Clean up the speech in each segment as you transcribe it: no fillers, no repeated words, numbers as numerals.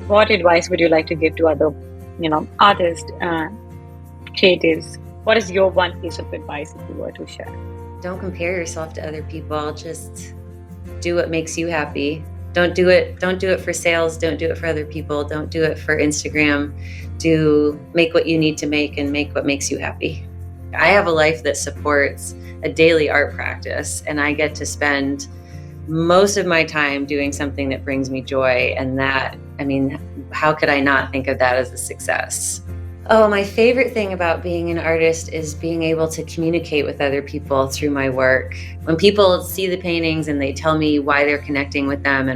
What advice would you like to give to other, artists, creatives? What is your one piece of advice if you were to share? Don't compare yourself to other people. Just do what makes you happy. Don't do it for sales, don't do it for other people, don't do it for Instagram. Do make what you need to make and make what makes you happy. I have a life that supports a daily art practice, and I get to spend most of my time doing something that brings me joy, and that, I mean, how could I not think of that as a success? Oh, my favorite thing about being an artist is being able to communicate with other people through my work. When people see the paintings and they tell me why they're connecting with them,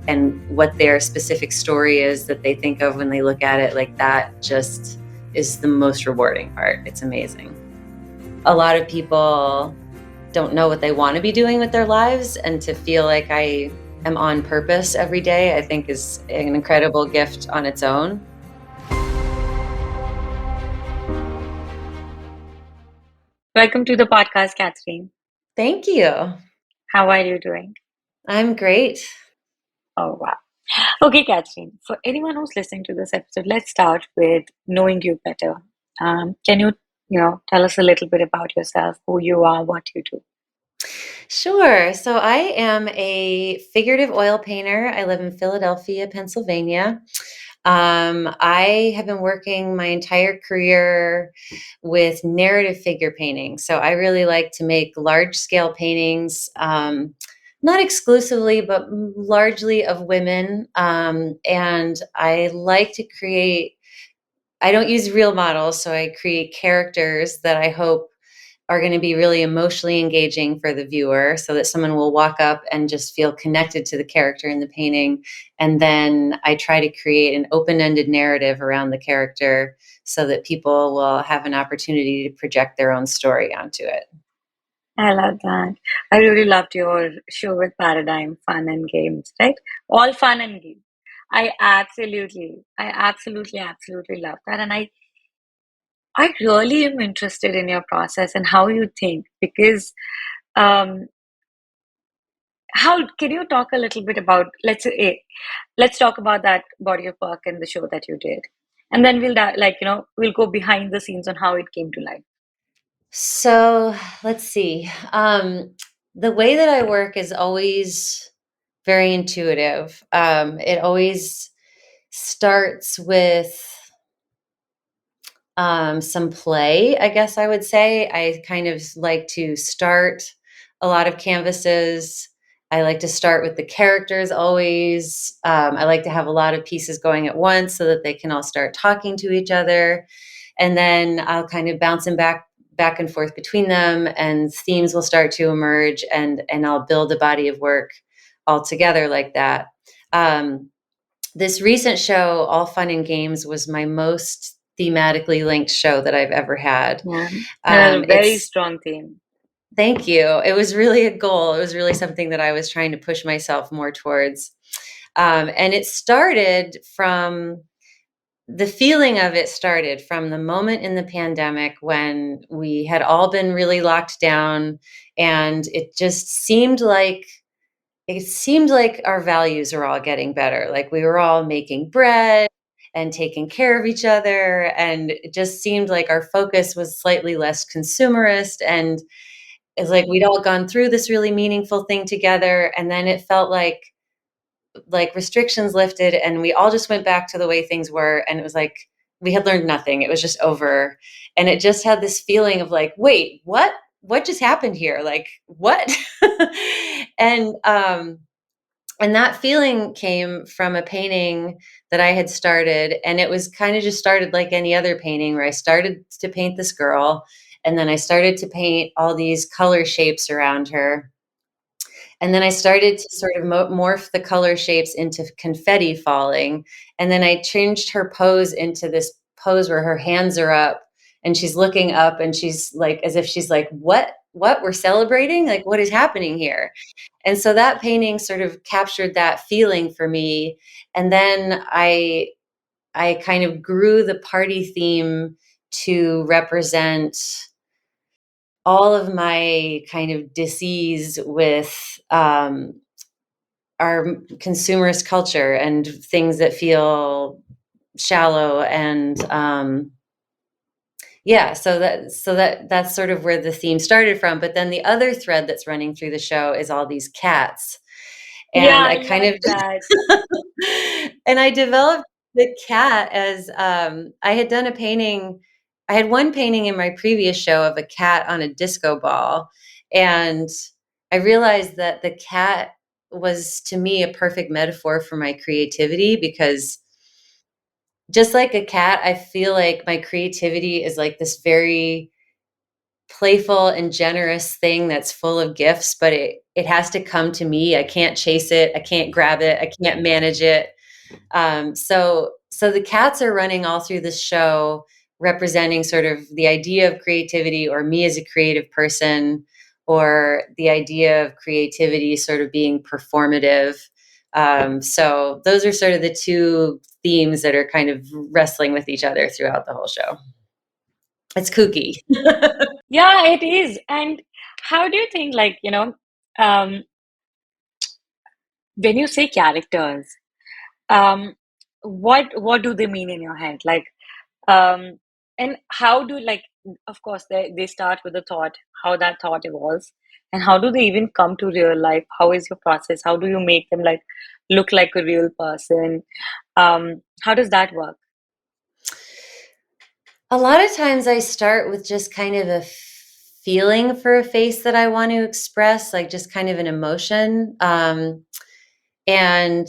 and what their specific story is that they think of when they look at it, like, that just is the most rewarding part. It's amazing. A lot of people don't know what they want to be doing with their lives, and to feel like I am on purpose every day, I think, is an incredible gift on its own. Welcome to the podcast, Catherine. Thank you. How are you doing? I'm great. Oh, wow. Okay, Catherine, for anyone who's listening to this episode, let's start with knowing you better. Can you, tell us a little bit about yourself, who you are, what you do? Sure. So I am a figurative oil painter. I live in Philadelphia, Pennsylvania. I have been working my entire career with narrative figure painting. So I really like to make large scale paintings, not exclusively, but largely of women. And I like to create, I don't use real models, so I create characters that I hope are going to be really emotionally engaging for the viewer, so that someone will walk up and just feel connected to the character in the painting. And then I try to create an open-ended narrative around the character so that people will have an opportunity to project their own story onto it. I love that. I really loved your show with Paradigm, fun and games, right? All fun and games. I absolutely love that. And I really am interested in your process and how you think because um, how can you talk a little bit about let's talk about that body of work and the show that you did, and then we'll go behind the scenes on how it came to life. So let's see. The way that I work is always very intuitive. It always starts with some play, I guess I would say. I kind of like to start a lot of canvases. I like to start with the characters always. I like to have a lot of pieces going at once so that they can all start talking to each other. And then I'll kind of bounce them back and forth between them, and themes will start to emerge, and I'll build a body of work all together like that. Um, this recent show, All Fun and Games, was my most thematically linked show that I've ever had. Yeah, and a very It's strong theme. Thank you. It was really a goal. It was really something that I was trying to push myself more towards. And it started from the feeling of it started from the moment in the pandemic when we had all been really locked down, and it seemed like our values are all getting better. Like, we were all making bread and taking care of each other, and it just seemed like our focus was slightly less consumerist, and it's like we'd all gone through this really meaningful thing together, and then it felt like restrictions lifted and we all just went back to the way things were, and it was like we had learned nothing. It was just over, and it just had this feeling of like, wait, what just happened here? Like, what? and and that feeling came from a painting that I had started. And it was kind of just started like any other painting, where I started to paint this girl, and then I started to paint all these color shapes around her. And then I started to sort of morph the color shapes into confetti falling. And then I changed her pose into this pose where her hands are up and she's looking up, and she's like, as if she's like, what, we're celebrating? Like, what is happening here? And so that painting sort of captured that feeling for me. And then I kind of grew the party theme to represent all of my kind of disease with our consumerist culture and things that feel shallow and yeah, that's sort of where the theme started from. But then the other thread that's running through the show is all these cats. Yeah, And I I kind love of that. and I developed the cat as I had done a painting. I had one painting in my previous show of a cat on a disco ball. And I realized that the cat was to me a perfect metaphor for my creativity because just like a cat, I feel like my creativity is like this very playful and generous thing that's full of gifts, but it has to come to me. I can't chase it. I can't grab it. I can't manage it. So the cats are running all through this show, representing sort of the idea of creativity or me as a creative person, or the idea of creativity sort of being performative. So those are sort of the two themes that are kind of wrestling with each other throughout the whole show. It's kooky. Yeah, it is. And how do you think, um, when you say characters, um, what do they mean in your head? Um, and how do of course they start with a thought, how that thought evolves, and how do they even come to real life? How is your process? How do you make them look like a real person? How does that work? A lot of times I start with just kind of a feeling for a face that I want to express, like just kind of an emotion. And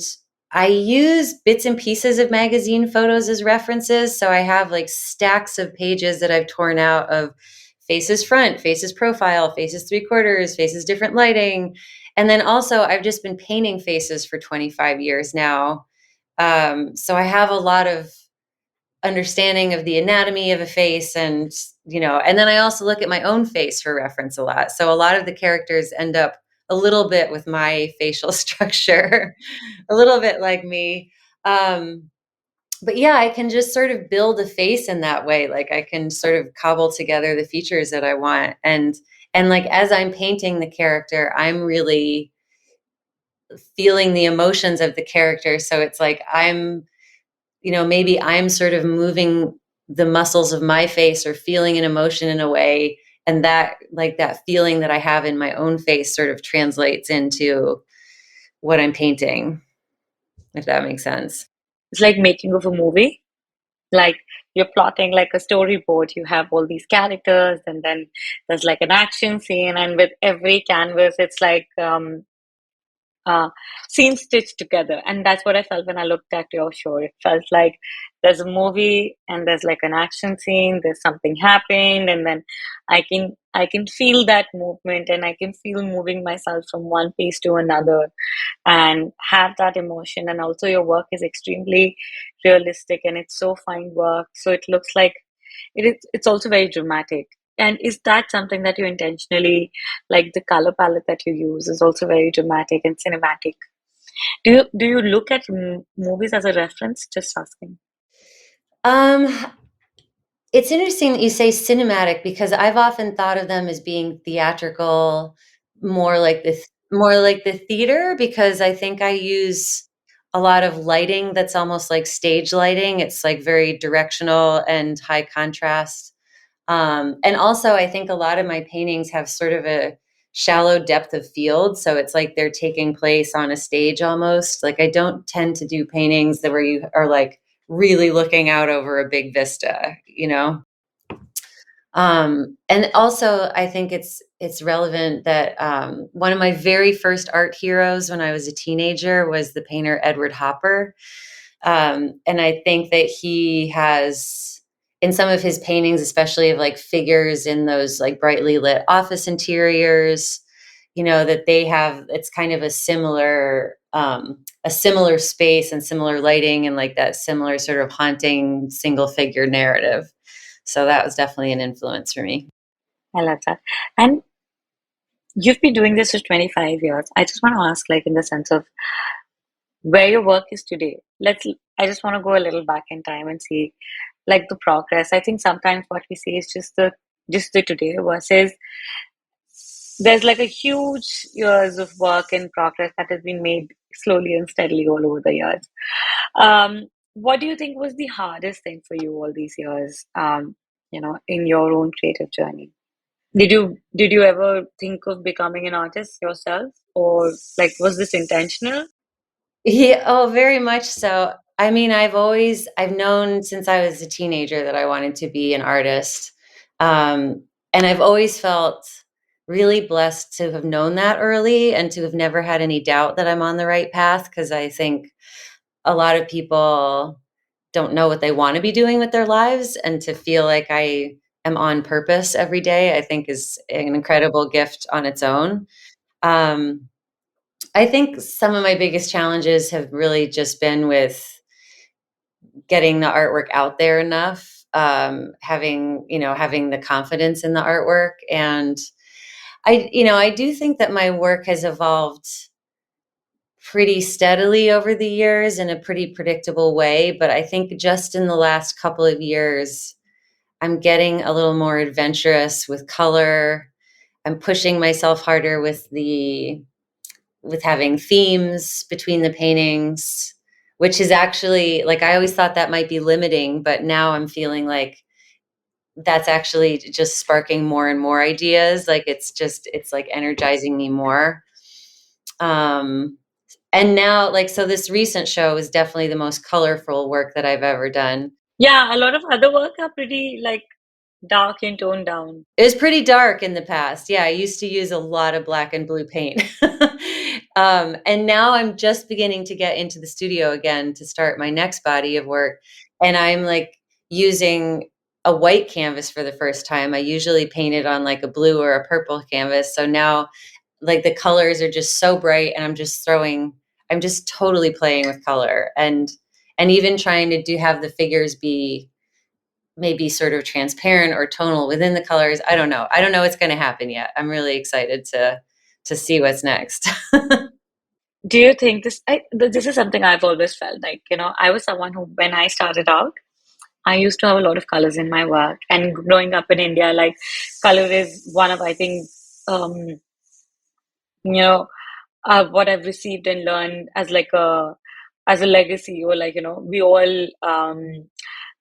I use bits and pieces of magazine photos as references. So I have like stacks of pages that I've torn out of faces front, faces profile, faces three quarters, faces different lighting. And then also, I've just been painting faces for 25 years now. So I have a lot of understanding of the anatomy of a face, and and then I also look at my own face for reference a lot, so a lot of the characters end up a little bit with my facial structure, a little bit like me. um but yeah, I can just sort of build a face in that way, like I can sort of cobble together the features that I want, and like as I'm painting the character, I'm really feeling the emotions of the character, so it's like maybe I'm sort of moving the muscles of my face or feeling an emotion in a way. And that, like that feeling that I have in my own face sort of translates into what I'm painting, if that makes sense. It's like making of a movie. Like you're plotting like a storyboard. You have all these characters, and then there's like an action scene, and with every canvas, it's uh, scenes stitched together. And that's what I felt when I looked at your show. It felt like there's a movie and there's like an action scene, there's something happened, and then I can feel that movement, and I can feel moving myself from one piece to another and have that emotion. And also your work is extremely realistic and it's so fine work. So it looks like it's also very dramatic. And is that something that you intentionally, like the color palette that you use is also very dramatic and cinematic? Do you look at movies as a reference? Just asking. um it's interesting that you say cinematic because I've often thought of them as being theatrical, more like the theater, because I think I use a lot of lighting that's almost like stage lighting. It's like very directional and high contrast. And also, I think a lot of my paintings have sort of a shallow depth of field. So it's like they're taking place on a stage almost. Like I don't tend to do paintings that where you are like really looking out over a big vista. And also, I think it's relevant that one of my very first art heroes when I was a teenager was the painter Edward Hopper. And I think that he has, in some of his paintings, especially of like figures in those like brightly lit office interiors, that they have, it's kind of a similar space and similar lighting and like that similar sort of haunting single figure narrative. So that was definitely an influence for me. I love that. And you've been doing this for 25 years. I just want to ask, like, in the sense of where your work is today. I just want to go a little back in time and see like the progress. I think sometimes what we see is just the today versus there's like a huge years of work in progress that has been made slowly and steadily all over the years. What do you think was the hardest thing for you all these years, in your own creative journey? Did you ever think of becoming an artist yourself, or like was this intentional? Yeah, oh, very much so. I mean, I've known since I was a teenager that I wanted to be an artist. And I've always felt really blessed to have known that early and to have never had any doubt that I'm on the right path, because I think a lot of people don't know what they want to be doing with their lives, and to feel like I am on purpose every day, I think is an incredible gift on its own. Um, I think some of my biggest challenges have really just been with getting the artwork out there enough, having the confidence in the artwork. And I do think that my work has evolved pretty steadily over the years in a pretty predictable way. But I think just in the last couple of years, I'm getting a little more adventurous with color. I'm pushing myself harder with having themes between the paintings, which is actually, like, I always thought that might be limiting, but now I'm feeling like that's actually just sparking more and more ideas. Like, it's like energizing me more. Um, and now, like, so this recent show is definitely the most colorful work that I've ever done. Yeah, a lot of other work are pretty like dark and toned down. It was pretty dark in the past. Yeah, I used to use a lot of black and blue paint. And now I'm just beginning to get into the studio again to start my next body of work. And I'm like using a white canvas for the first time. I usually paint it on like a blue or a purple canvas. So now, like, the colors are just so bright, and I'm just totally playing with color, and even trying to have the figures be maybe sort of transparent or tonal within the colors. I don't know. I don't know what's going to happen yet. I'm really excited to see what's next. Do you think this is something I've always felt like, I was someone who, when I started out, I used to have a lot of colors in my work. And growing up in India, like color is one of, I think, um, you know, what I've received and learned as a legacy, or like, we all,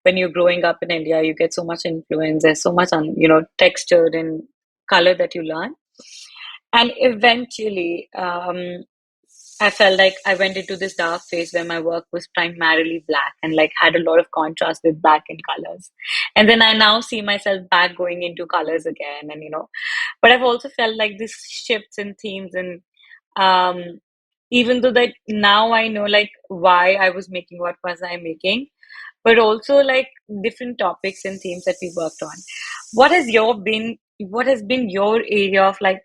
when you're growing up in India, you get so much influence. There's so much, texture and color that you learn. And eventually, I felt like I went into this dark phase where my work was primarily black and like had a lot of contrast with black and colors. And then I now see myself back going into colors again. And, but I've also felt like this shifts in themes, and um, even though that now I know like why I was making what was I making, but also like different topics and themes that we worked on. What has been your area of like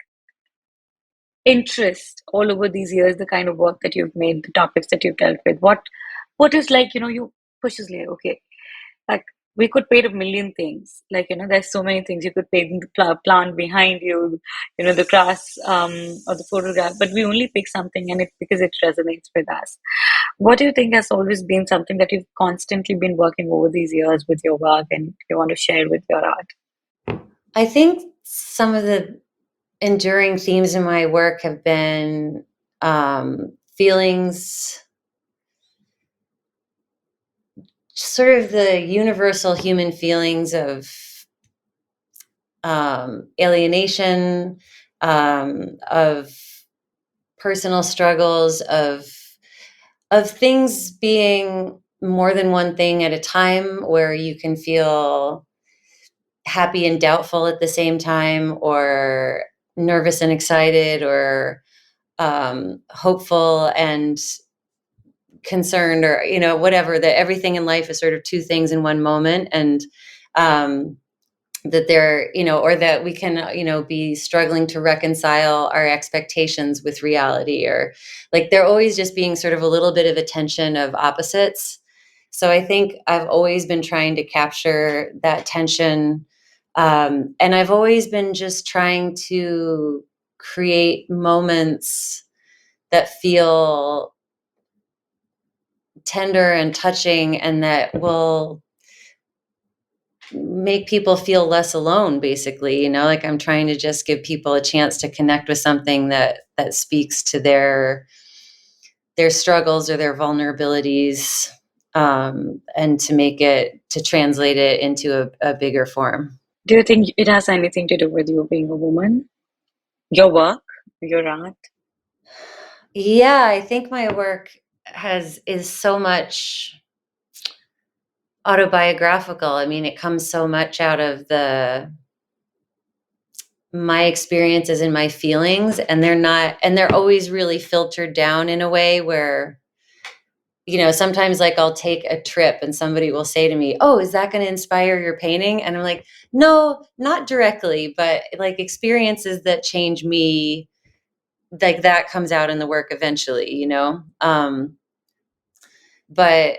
interest all over these years, the kind of work that you've made, the topics that you've dealt with? What is like, you pushes like, okay, like we could paint a million things. Like, there's so many things you could paint, the plant behind you, the grass, or the photograph, but we only pick something, and it's because it resonates with us. What do you think has always been something that you've constantly been working over these years with your work and you want to share with your art? I think some of the enduring themes in my work have been feelings, sort of the universal human feelings of alienation, of personal struggles, of things being more than one thing at a time, where you can feel happy and doubtful at the same time, or nervous and excited, or hopeful and concerned, or whatever. That everything in life is sort of two things in one moment. And um, that they're, or that we can, be struggling to reconcile our expectations with reality, or like they're always just being sort of a little bit of a tension of opposites. So I think I've always been trying to capture that tension. And I've always been just trying to create moments that feel tender and touching, and that will make people feel less alone, basically. Like, I'm trying to just give people a chance to connect with something that speaks to their struggles or their vulnerabilities, and to translate it into a bigger form. Do you think it has anything to do with you being a woman? Your work, your art? Yeah, I think my work is so much autobiographical. I mean, it comes so much out of the my experiences and my feelings, and they're always really filtered down in a way where, sometimes like I'll take a trip and somebody will say to me, "Oh, is that going to inspire your painting?" And I'm like, "No, not directly, but like experiences that change me, like that comes out in the work eventually." But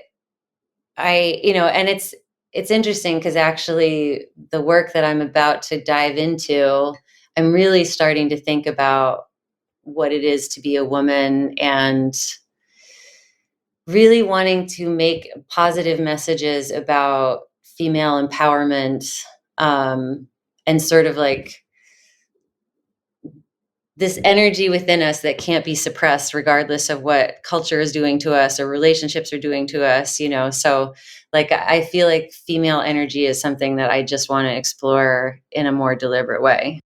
and it's interesting because actually the work that I'm about to dive into, I'm really starting to think about what it is to be a woman and really wanting to make positive messages about female empowerment, um, and sort of like this energy within us that can't be suppressed regardless of what culture is doing to us or relationships are doing to us. So like I feel like female energy is something that I just want to explore in a more deliberate way.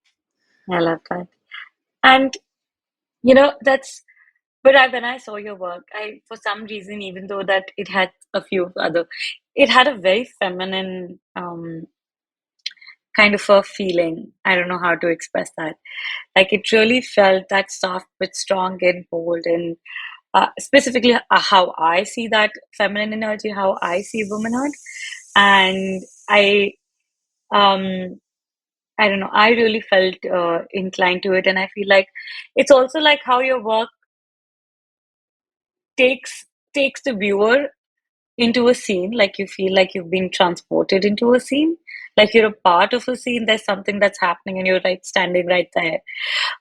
I love that. And that's when I saw your work, for some reason, even though that it had a few other, it had a very feminine kind of a feeling. I don't know how to express that. Like it really felt that soft but strong and bold, and specifically how I see that feminine energy, how I see womanhood, and um, I don't know. I really felt inclined to it, and I feel like it's also like how your work takes takes the viewer into a scene, like you feel like you've been transported into a scene, like you're a part of a scene. There's something that's happening, and you're right standing right there.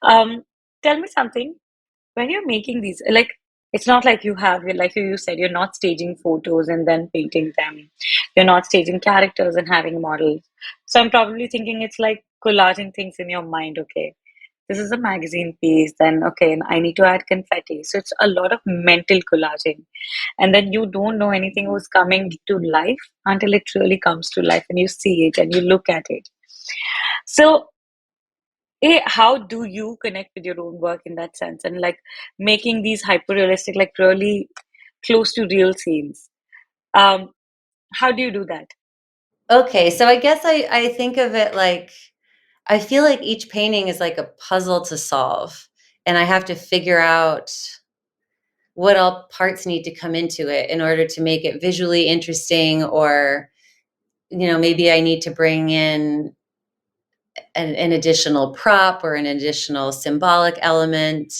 Um, Tell me something. When you're making these, like it's not like like you said, you're not staging photos and then painting them. You're not staging characters and having models. So I'm probably thinking it's like collaging things in your mind. Okay, this is a magazine piece, then okay, and I need to add confetti. So it's a lot of mental collaging. And then you don't know anything was coming to life until it really comes to life and you see it and you look at it. So, how do you connect with your own work in that sense and like making these hyper realistic, like really close to real scenes? Um, how do you do that? Okay, so I guess I think of it like I feel like each painting is like a puzzle to solve, and I have to figure out what all parts need to come into it in order to make it visually interesting, or maybe I need to bring in an additional prop or an additional symbolic element.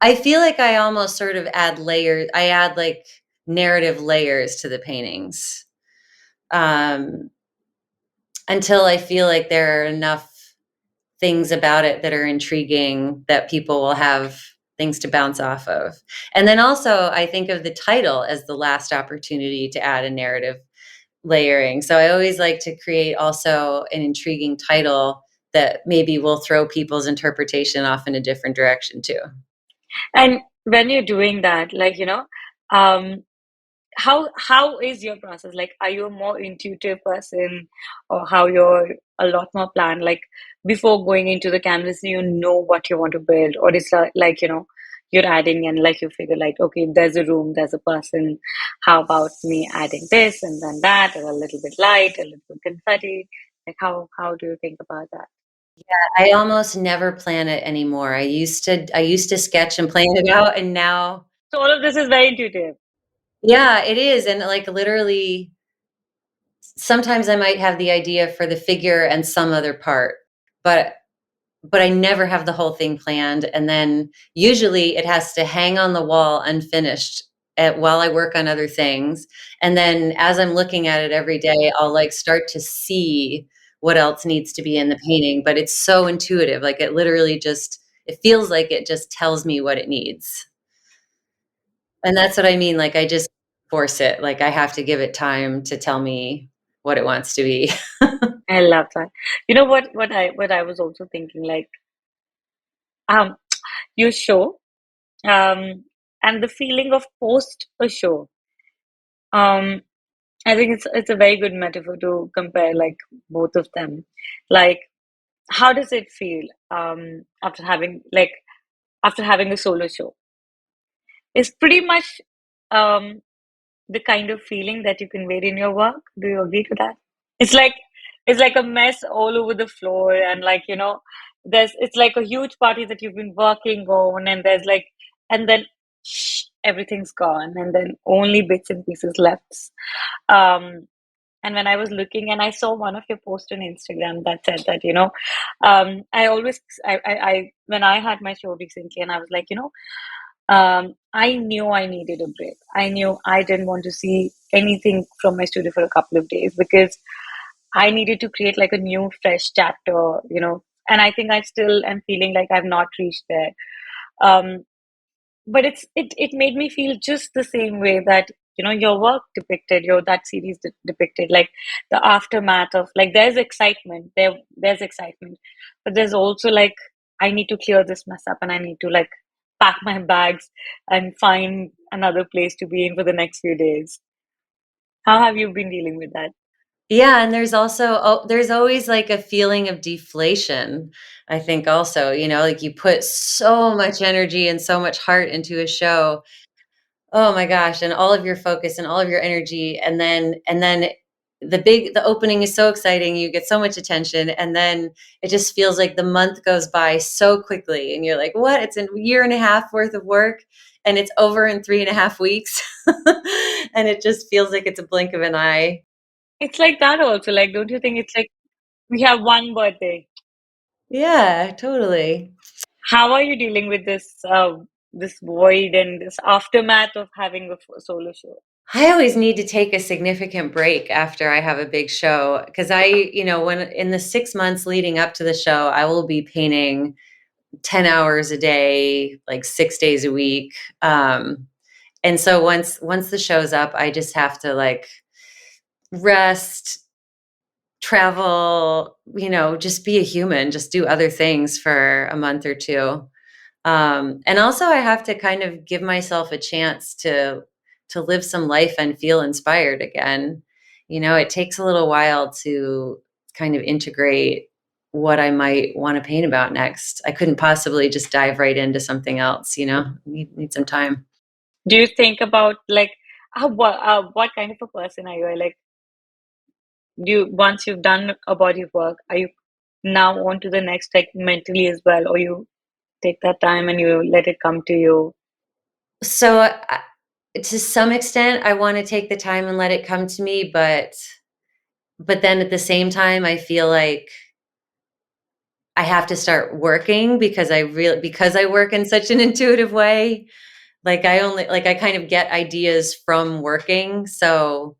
I feel like I almost sort of add layers. I add like narrative layers to the paintings, um, until I feel like there are enough things about it that are intriguing that people will have things to bounce off of. And then also, I think of the title as the last opportunity to add a narrative layering. So I always like to create also an intriguing title that maybe will throw people's interpretation off in a different direction too. And when you're doing that, like, um, how is your process? Like, are you a more intuitive person, or how you're a lot more planned? Like before going into the canvas, you know what you want to build, or it's like you're adding and like you figure like, okay, there's a room, there's a person. How about me adding this and then that, or a little bit light, a little bit confetti? Like how do you think about that? I almost never plan it anymore. I used to sketch and plan it out, and now, So all of this is very intuitive. yeah, it is. And like literally sometimes I might have the idea for the figure and some other part, but I never have the whole thing planned. And then usually it has to hang on the wall unfinished while I work on other things. And then as I'm looking at it every day, I'll like start to see what else needs to be in the painting. But it's so intuitive. Like it literally just, it feels like it just tells me what it needs. And that's what I mean. Like I just force it. Like I have to give it time to tell me what it wants to be. I love that. You know what I was also thinking, like um your show. Um, and the feeling of post a show. Um, I think it's a very good metaphor to compare like both of them. Like, how does it feel after having after having a solo show? It's pretty much um the kind of feeling that you convey in your work. Do you agree to that? It's like it's like a mess all over the floor, and like there's it's like a huge party that you've been working on, and there's like and then everything's gone, and then only bits and pieces left. Um, and when I was looking, and I saw one of your posts on Instagram that said that I always I when I had my show recently, and I was like I knew I needed a break. I knew I didn't want to see anything from my studio for a couple of days because I needed to create like a new, fresh chapter, And I think I still am feeling like I've not reached there. Um, but it made me feel just the same way that your work depicted, your that series depicted, like the aftermath of like there's excitement, but there's also like I need to clear this mess up and I need to like pack my bags and find another place to be in for the next few days. How have you been dealing with that? Yeah, and there's always like a feeling of deflation. I think also, like you put so much energy and so much heart into a show. Oh my gosh, and all of your focus and all of your energy, and then the opening is so exciting, you get so much attention, and then it just feels like the month goes by so quickly, and you're like, "What? It's a year and a half worth of work, and it's over in 3.5 weeks." And it just feels like it's a blink of an eye. It's like that also. Like, don't you think it's like we have one birthday? Yeah, totally. How are you dealing with this void and this aftermath of having a solo show? I always need to take a significant break after I have a big show because when in the 6 months leading up to the show, I will be painting 10 hours a day, like 6 days a week. Um, and so once the show's up, I just have to like rest, travel, just be a human, just do other things for a month or two. And also I have to kind of give myself a chance to live some life and feel inspired again. It takes a little while to kind of integrate what I might want to paint about next. I couldn't possibly just dive right into something else, need some time. Do you think about like what kind of a person are you? Like, do you once you've done a body of work, are you now on to the next like mentally as well, or you take that time and you let it come to you? So to some extent, I want to take the time and let it come to me, but then at the same time, I feel like I have to start working because I work in such an intuitive way. Like I kind of get ideas from working. So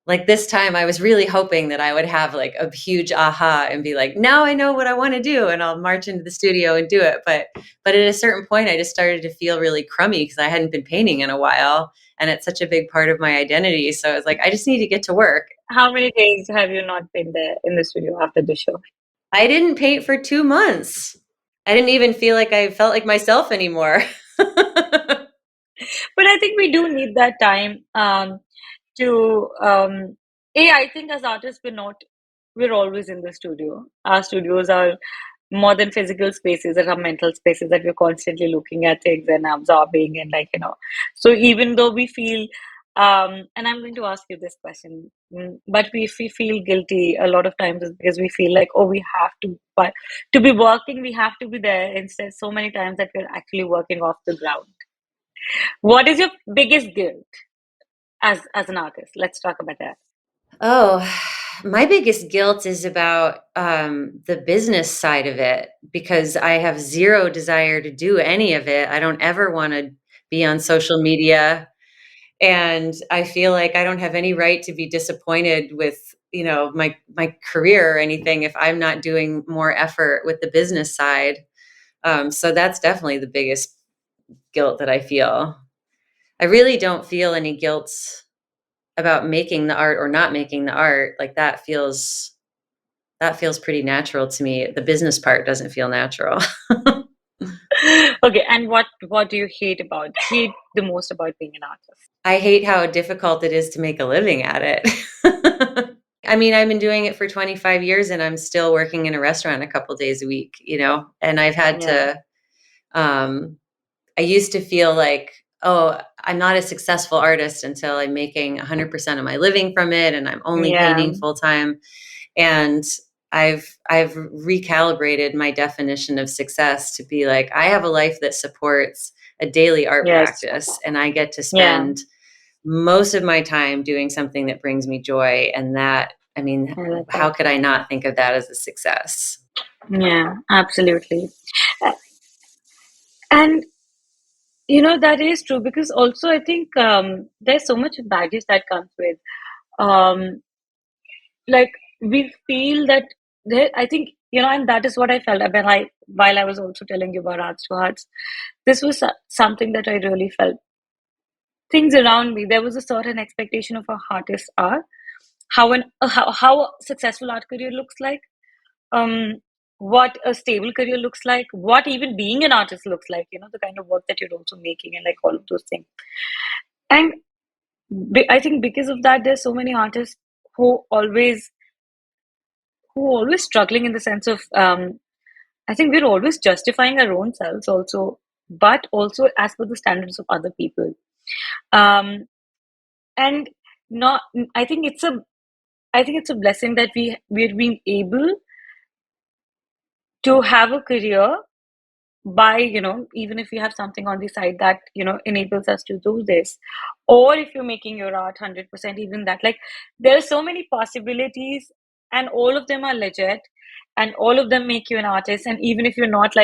like this time I was really hoping that I would have like a huge aha and be like, now I know what I want to do and I'll march into the studio and do it. But at a certain point I just started to feel really crummy because I hadn't been painting in a while and it's such a big part of my identity. So I was like, I just need to get to work. How many days have you not been there in the studio after the show? I didn't paint for 2 months. I didn't even feel like I felt like myself anymore. But I think we do need that time to I think as artists we're always in the studio. Our studios are more than physical spaces that are mental spaces that we're constantly looking at things and absorbing and so even though we feel and I'm going to ask you this question, but if we feel guilty a lot of times is because we feel like, oh, we have to, but to be working we have to be there instead so many times that we're actually working off the ground. What is your biggest guilt as an artist? Let's talk about that. Oh, my biggest guilt is about the business side of it because I have zero desire to do any of it. I don't ever want to be on social media. And I feel like I don't have any right to be disappointed with, my career or anything if I'm not doing more effort with the business side. So that's definitely the biggest guilt that I feel. I really don't feel any guilt about making the art or not making the art. Like that feels pretty natural to me. The business part doesn't feel natural. Okay, and what do you hate the most about being an artist? I hate how difficult it is to make a living at it. I mean, I've been doing it for 25 years and I'm still working in a restaurant a couple days a week, and I've had Yeah, to, um, I used to feel like, oh, I'm not a successful artist until I'm making 100% of my living from it and I'm only yeah, painting full time. And I've recalibrated my definition of success to be like, I have a life that supports a daily art yes, practice and I get to yeah, spend most of my time doing something that brings me joy. And that, I mean, I like how that. could I not think of that as a success? Yeah, absolutely. Uh, And that is true because also I think there's so much baggage that comes with um, like we feel that there. I think and that is what I felt when I while I was also telling you about Arts to Hearts. This was something that I really felt. Things around me, there was a certain expectation of how artists are, how a successful art career looks like, um, what a stable career looks like, what even being an artist looks like, the kind of work that you're also making and like all of those things. And I think because of that, there's so many artists who always struggling in the sense of I think we're always justifying our own selves also, but also as per the standards of other people. Um, and not I think it's a blessing that we're being able to have a career by even if you have something on the side that enables us to do this, or if you're making your art 100%, even that, like, there are so many possibilities, and all of them are legit, and all of them make you an artist. And even if you're not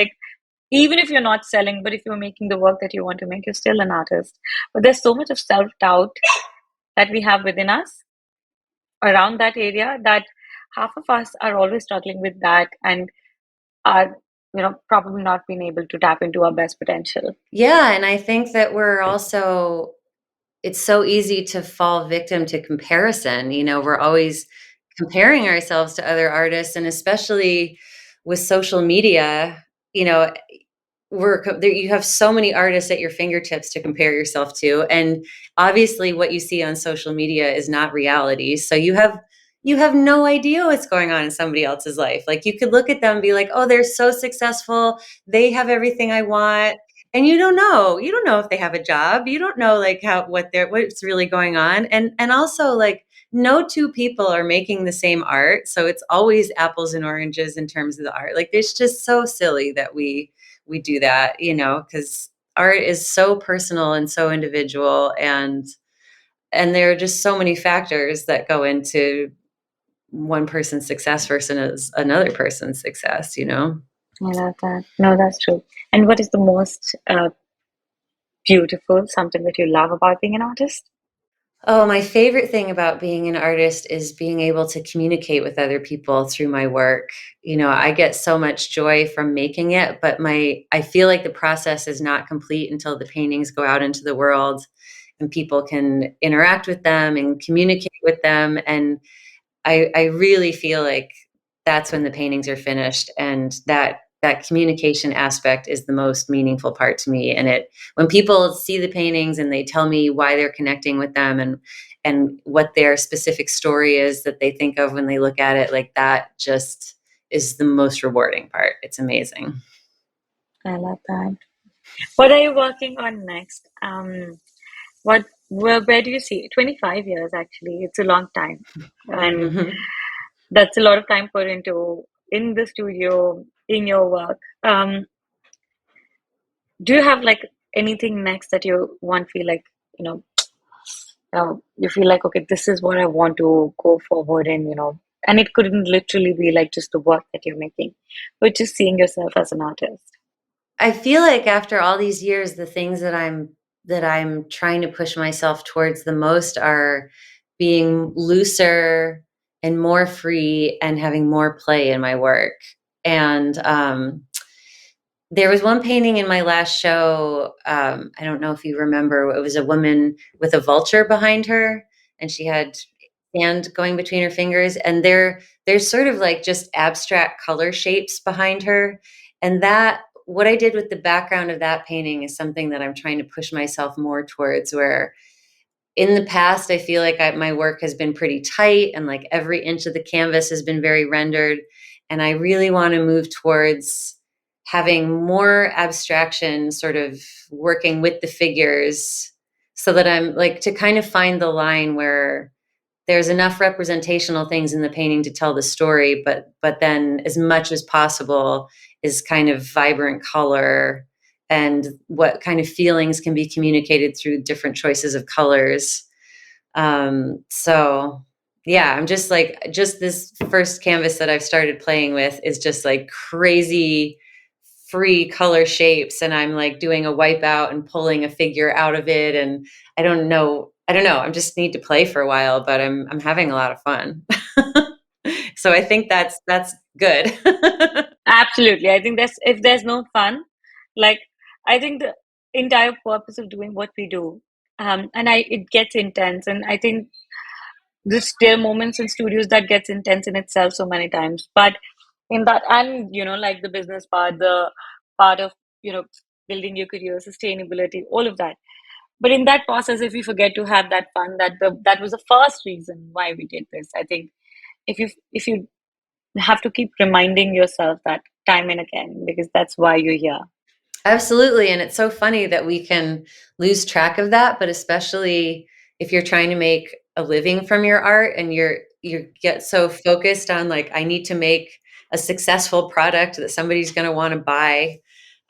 selling, but if you're making the work that you want to make, you're still an artist. But there's so much of self-doubt that we have within us around that area, that half of us are always struggling with that, and are probably not being able to tap into our best potential. Yeah. And I think that it's so easy to fall victim to comparison. We're always comparing ourselves to other artists, and especially with social media, you know, you have so many artists at your fingertips to compare yourself to, and obviously what you see on social media is not reality. So you have no idea what's going on in somebody else's life. Like, you could look at them and be like, oh, they're so successful, they have everything I want, and you don't know if they have a job, you don't know like what's really going on. And also, like, no two people are making the same art, so it's always apples and oranges in terms of the art. Like, it's just so silly that we do that, because art is so personal and so individual, and there are just so many factors that go into one person's success versus another person's success. I love that. No, that's true. And what is the most beautiful, something that you love about being an artist? Oh, my favorite thing about being an artist is being able to communicate with other people through my work. I get so much joy from making it, but I feel like the process is not complete until the paintings go out into the world and people can interact with them and communicate with them. And I really feel like that's when the paintings are finished, and that communication aspect is the most meaningful part to me. And when people see the paintings and they tell me why they're connecting with them, and what their specific story is that they think of when they look at it, like, that just is the most rewarding part. It's amazing. I love that. What are you working on next? Where do you see 25 years? Actually, it's a long time, and Mhm. that's a lot of time put into in the studio, in your work. Do you have like anything next that you want feel like you know you feel like, okay, this is what I want to go forward in, and it couldn't literally be like just the work that you're making, but just seeing yourself as an artist. I feel like after all these years, the things that I'm trying to push myself towards the most are being looser and more free and having more play in my work. And there was one painting in my last show. I don't know if you remember. It was a woman with a vulture behind her, and she had sand going between her fingers. And there's sort of like just abstract color shapes behind her, and that what I did with the background of that painting is something that I'm trying to push myself more towards, where in the past, I feel like my work has been pretty tight and like every inch of the canvas has been very rendered. And I really want to move towards having more abstraction, sort of working with the figures, so that I'm like to kind of find the line where there's enough representational things in the painting to tell the story, but then as much as possible is kind of vibrant color and what kind of feelings can be communicated through different choices of colors. So yeah, I'm just like, just this first canvas that I've started playing with is just like crazy free color shapes, and I'm like doing a wipeout and pulling a figure out of it, and I don't know, I just need to play for a while, but I'm having a lot of fun. So I think that's good. Absolutely. I think that's if there's no fun, like I think the entire purpose of doing what we do, and I it gets intense, and I think there are moments in studios that gets intense in itself so many times. But in that, and like the business part, the part of you know building your career, sustainability, all of that. But in that process, if we forget to have that fun, that was the first reason why we did this. I think if you have to keep reminding yourself that time and again, because that's why you're here. Absolutely. And it's so funny that we can lose track of that, but especially if you're trying to make a living from your art and you get so focused on like, I need to make a successful product that somebody's going to want to buy,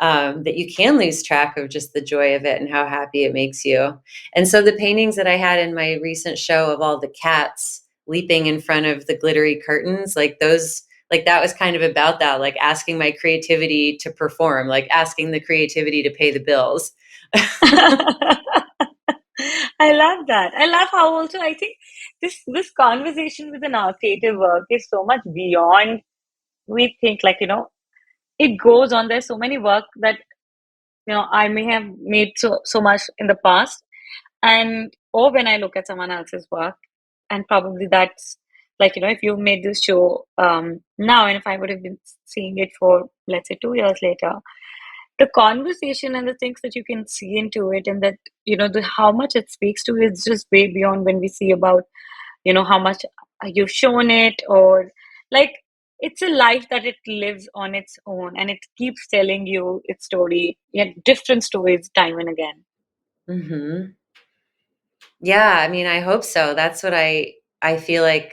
that you can lose track of just the joy of it and how happy it makes you. And so the paintings that I had in my recent show of all the cats leaping in front of the glittery curtains, like those, like that was kind of about that, like asking my creativity to perform, like asking the creativity to pay the bills. I love that. I love how also I think this conversation with an creative work is so much beyond we think. Like it goes on. There's so many work that I may have made so much in the past, and or when I look at someone else's work, and probably that's like if you've made this show now, and if I would have been seeing it for let's say 2 years later, the conversation and the things that you can see into it, and that the how much it speaks to is just way beyond when we see about how much you've shown it, or like it's a life that it lives on its own, and it keeps telling you its story, different stories time and again. Hmm. Yeah, I mean, I hope so. That's what I feel like.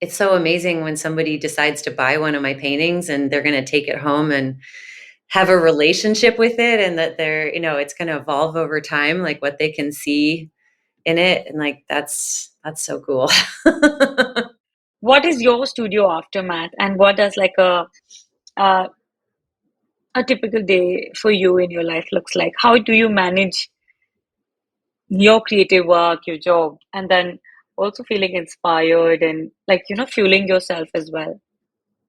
It's so amazing when somebody decides to buy one of my paintings and they're going to take it home and have a relationship with it, and that it's going to evolve over time, like what they can see in it, and like that's so cool. What is your studio aftermath, and what does like uh, a typical day for you in your life looks like? How do you manage your creative work, your job, and then also feeling inspired and like fueling yourself as well?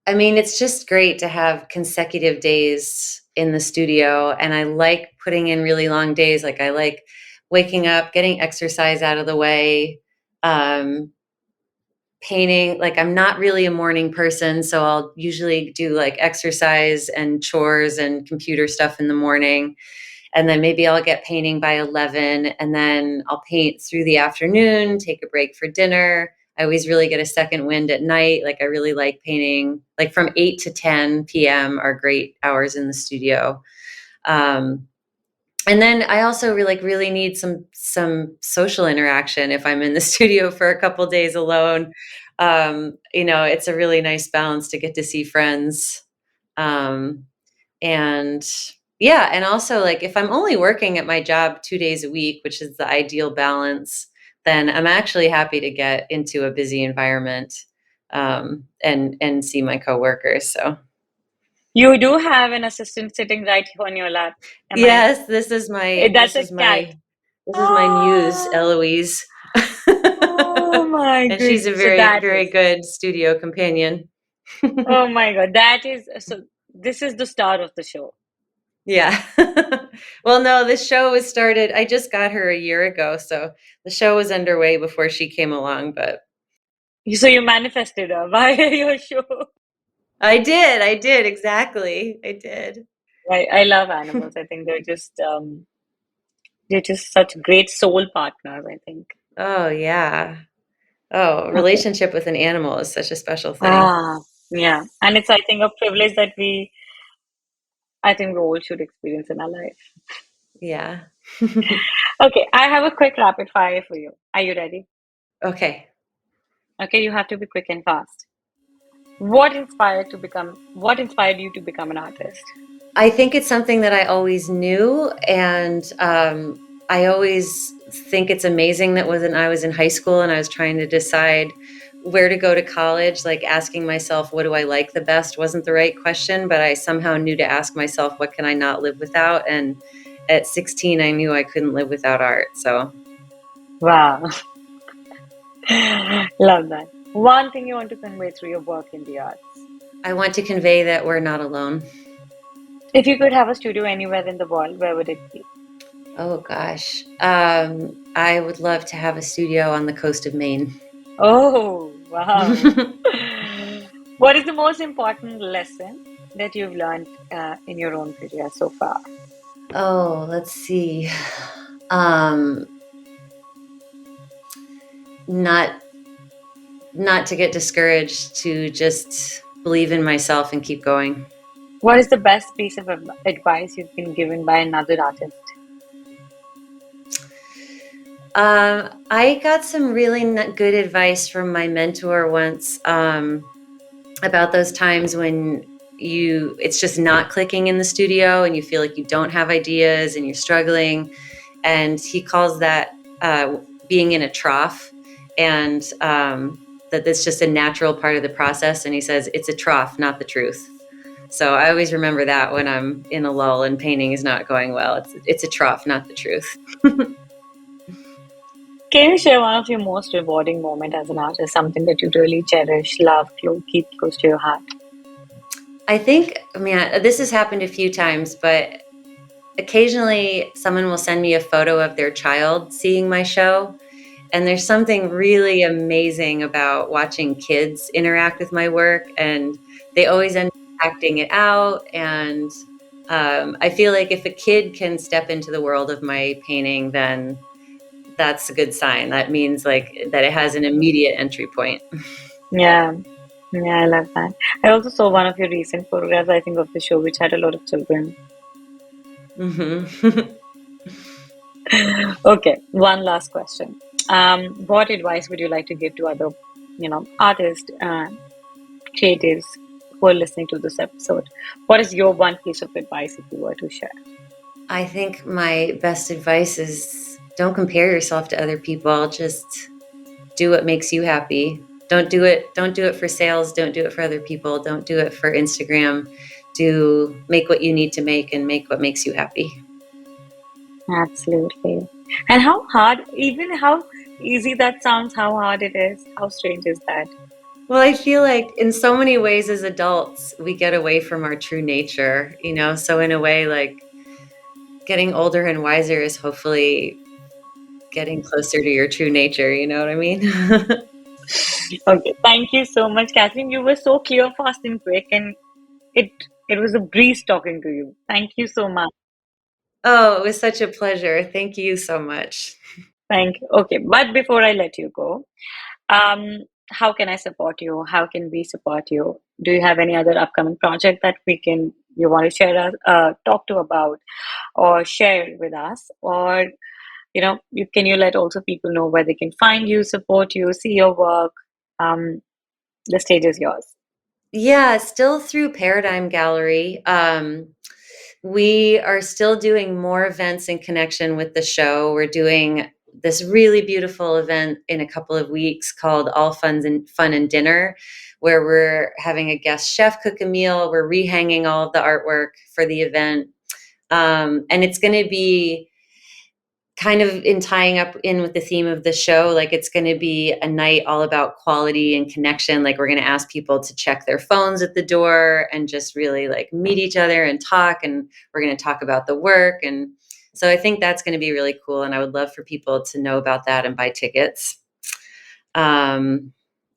I mean, it's just great to have consecutive days in the studio, and I like putting in really long days. Like I like waking up, getting exercise out of the way, um, painting. Like I'm not really a morning person, so I'll usually do like exercise and chores and computer stuff in the morning, and then maybe I'll get painting by 11, and then I'll paint through the afternoon, take a break for dinner. I always really get a second wind at night. Like I really like painting, like from 8 to 10 p.m. are great hours in the studio. Um, and then I also really need some social interaction if I'm in the studio for a couple days alone. It's a really nice balance to get to see friends. Um, and yeah, and also like if I'm only working at my job 2 days a week, which is the ideal balance, then I'm actually happy to get into a busy environment, and see my coworkers. So You do have an assistant sitting right here on your lap. Am I? yes, That's a cat. this is my muse, Ah, Eloise. oh my And she's a goodness. So very, that very is. good studio companion. Oh my God. That is so. This is the star of the show. Yeah. Well, no, the show was started. I just got her a year ago, so the show was underway before she came along, but So you manifested her via your show. I did, exactly. I did. I love animals. I think they're just such great soul partners, I think. Oh, yeah. Oh, a Okay. relationship with an animal is such a special thing. Ah, yeah. And it's, I think, a privilege that I think we all should experience in our life. Yeah. Okay, I have a quick rapid fire for you. Are you ready? Okay. Okay, you have to be quick and fast. What inspired you to become an artist? I think it's something that I always knew, and I always think it's amazing that when I was in high school and I was trying to decide where to go to college, like asking myself, what do I like the best wasn't the right question, but I somehow knew to ask myself, what can I not live without? And at 16, I knew I couldn't live without art. So Wow. Love that. One thing you want to convey through your work in the arts. I want to convey that we're not alone. If you could have a studio anywhere in the world, where would it be? Oh gosh. I would love to have a studio on the coast of Maine. Oh, wow. What is the most important lesson that you've learned in your own career so far? Oh, let's see. Um, not not to get discouraged, to just believe in myself and keep going. What is the best piece of advice you've been given by another artist? I got some really good advice from my mentor once, about those times when it's just not clicking in the studio and you feel like you don't have ideas and you're struggling. And he calls that being in a trough, and that that's just a natural part of the process. And he says it's a trough, not the truth. So I always remember that when I'm in a lull and painting is not going well. It's a trough, not the truth. Can you share one of your most rewarding moment as an artist, something that you really cherish, love, keep close to your heart? I think, I mean, this has happened a few times, but occasionally someone will send me a photo of their child seeing my show. And there's something really amazing about watching kids interact with my work, and they always end up acting it out. And I feel like if a kid can step into the world of my painting, then that's a good sign. That means like that it has an immediate entry point. Yeah, yeah, I love that. I also saw one of your recent photographs, I think, of the show, which had a lot of children. Hmm. Okay, one last question. What advice would you like to give to other, artists, creatives who are listening to this episode? What is your one piece of advice if you were to share? I think my best advice is don't compare yourself to other people. Just do what makes you happy. Don't do it for sales, don't do it for other people, don't do it for Instagram. Do make what you need to make and make what makes you happy. Absolutely. And how hard, even how easy that sounds, how hard it is, how strange is that? Well, I feel like in so many ways as adults, we get away from our true nature, so in a way, like getting older and wiser is hopefully getting closer to your true nature, you know what I mean? Okay, thank you so much, Catherine. You were so clear, fast, and quick, and it it was a breeze talking to you. Thank you so much. Oh, it was such a pleasure. Thank you so much. Thank you. Okay, but before I let you go, um, how can I support you? How can we support you? Do you have any other upcoming project that you want to share us, talk to about, or share with us, or can you let also people know where they can find you, support you, see your work? Um, the stage is yours. Yeah, still through Paradigm Gallery. We are still doing more events in connection with the show. We're doing this really beautiful event in a couple of weeks called All Fun and Dinner, where we're having a guest chef cook a meal. We're rehanging all of the artwork for the event. And it's going to be kind of in tying up in with the theme of the show. Like it's going to be a night all about quality and connection. Like we're going to ask people to check their phones at the door and just really like meet each other and talk, and we're going to talk about the work. And so I think that's going to be really cool, and I would love for people to know about that and buy tickets. um,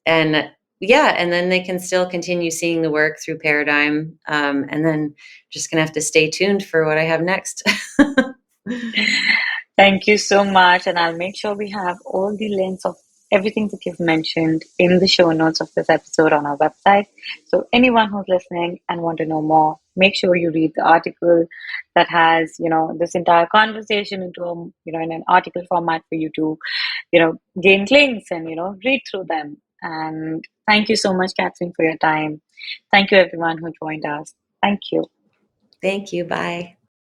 and yeah, and then they can still continue seeing the work through Paradigm, and then just gonna have to stay tuned for what I have next. Thank you so much. And I'll make sure we have all the links of everything that you've mentioned in the show notes of this episode on our website. So anyone who's listening and want to know more, make sure you read the article that has, this entire conversation into in an article format for you to, gain links and, read through them. And thank you so much, Catherine, for your time. Thank you everyone who joined us. Thank you. Thank you. Bye.